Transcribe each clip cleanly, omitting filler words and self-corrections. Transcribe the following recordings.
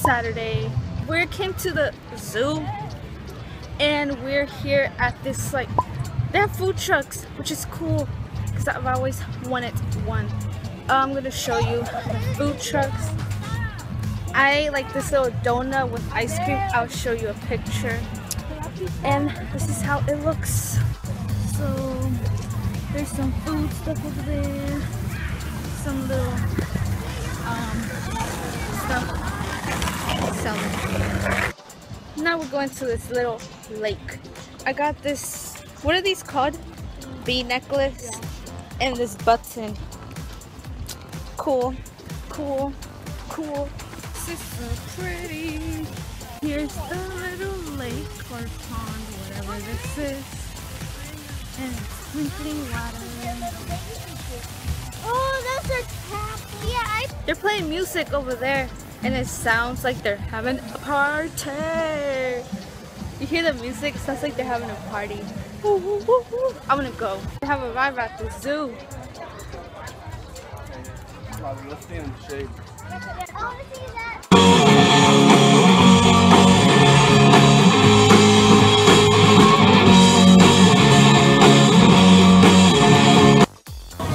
Saturday. We came to the zoo and we're here at this, like, they have food trucks, which is cool because I've always wanted one. I'm gonna show you the food trucks. I like this little donut with ice cream. I'll show you a picture. And this is how it looks. So there's some food stuff over there. Some little stuff selling. Now we're going to this little lake. I got this, what are these called? Bee necklace and this button. Cool, cool, cool. This is so pretty. Here's the little lake or pond, whatever this is. And it's twinkling water. Oh, that's a tap. Yeah, They're playing music over there and it sounds like they're having a party. You hear the music? It sounds like they're having a party. Woo, woo, woo, woo. I'm gonna go. We have arrived at the zoo. Let's stay in the shade. I want to see that.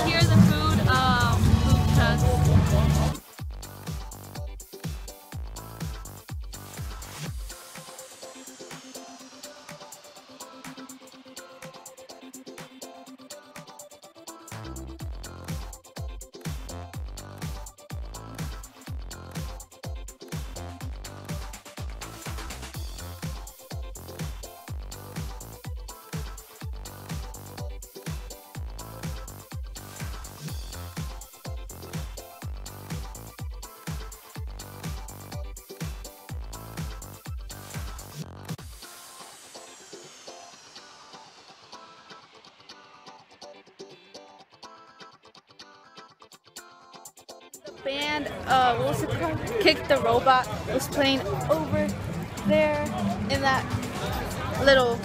Here are the food trucks. Band, what was it called? Kick the Robot was playing over there in that little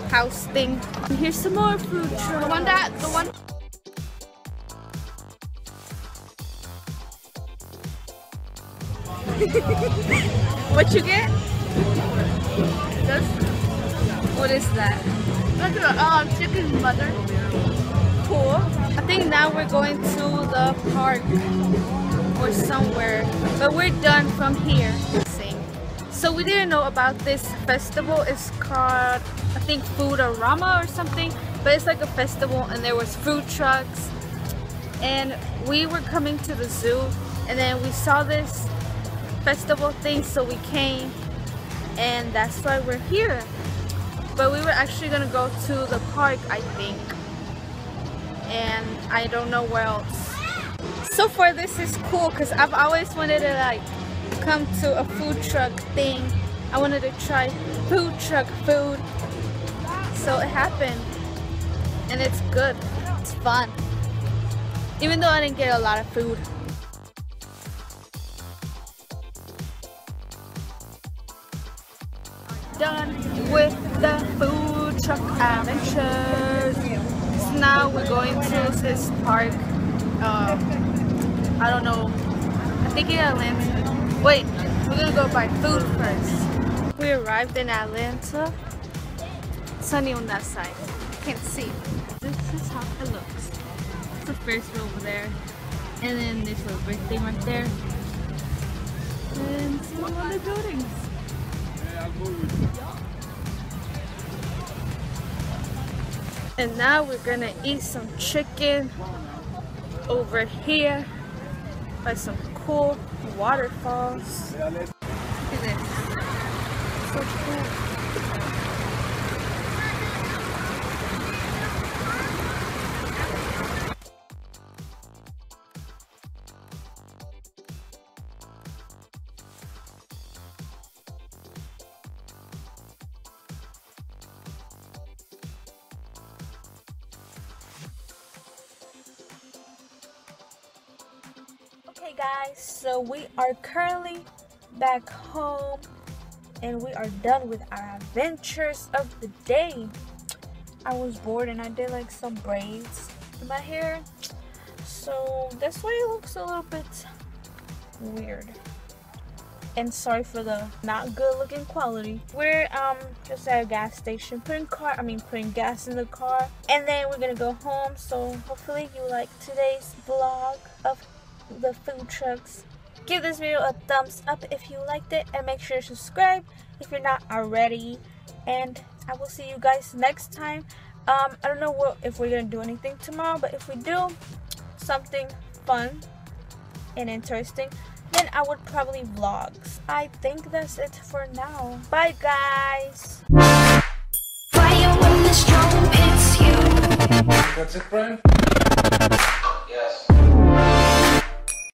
house thing. And here's some more food trucks. The one. What you get? What is that? Look at chicken butter. Cool. I think now we're going to the park or somewhere, but we're done from here. So we didn't know about this festival. It's called, I think, Foodorama or something, but it's like a festival and there was food trucks and we were coming to the zoo and then we saw this festival thing, so we came and that's why we're here. But we were actually gonna go to the park, I think, and I don't know where else. So far this is cool because I've always wanted to like come to a food truck thing. I wanted to try food truck food, so it happened and it's good. It's fun, even though I didn't get a lot of food. Done with the food truck adventures. So now we're going to this park. I don't know. I think in Atlanta. Wait, we're gonna go buy food first. We arrived in Atlanta. Sunny on that side. Can't see. This is how it looks. It's the first row over there, and then this little brick thing right there, and some other buildings. And now we're gonna eat some chicken over here by some cool waterfalls. Look at this. So cool. Okay guys, so we are currently back home and we are done with our adventures of the day. I was bored and I did like some braids in my hair, so that's why it looks a little bit weird. and sorry for the not good looking quality. We're just at a gas station putting gas in the car, and then we're gonna go home. So hopefully you like today's vlog of the food trucks. Give this video a thumbs up if you liked it, and make sure to subscribe if you're not already, and I will see you guys next time. I don't know if we're gonna do anything tomorrow, but if we do something fun and interesting, then I would probably vlogs. I think that's it for now. Bye guys. Fire when the strong, it's you. That's it, Brian? Yes.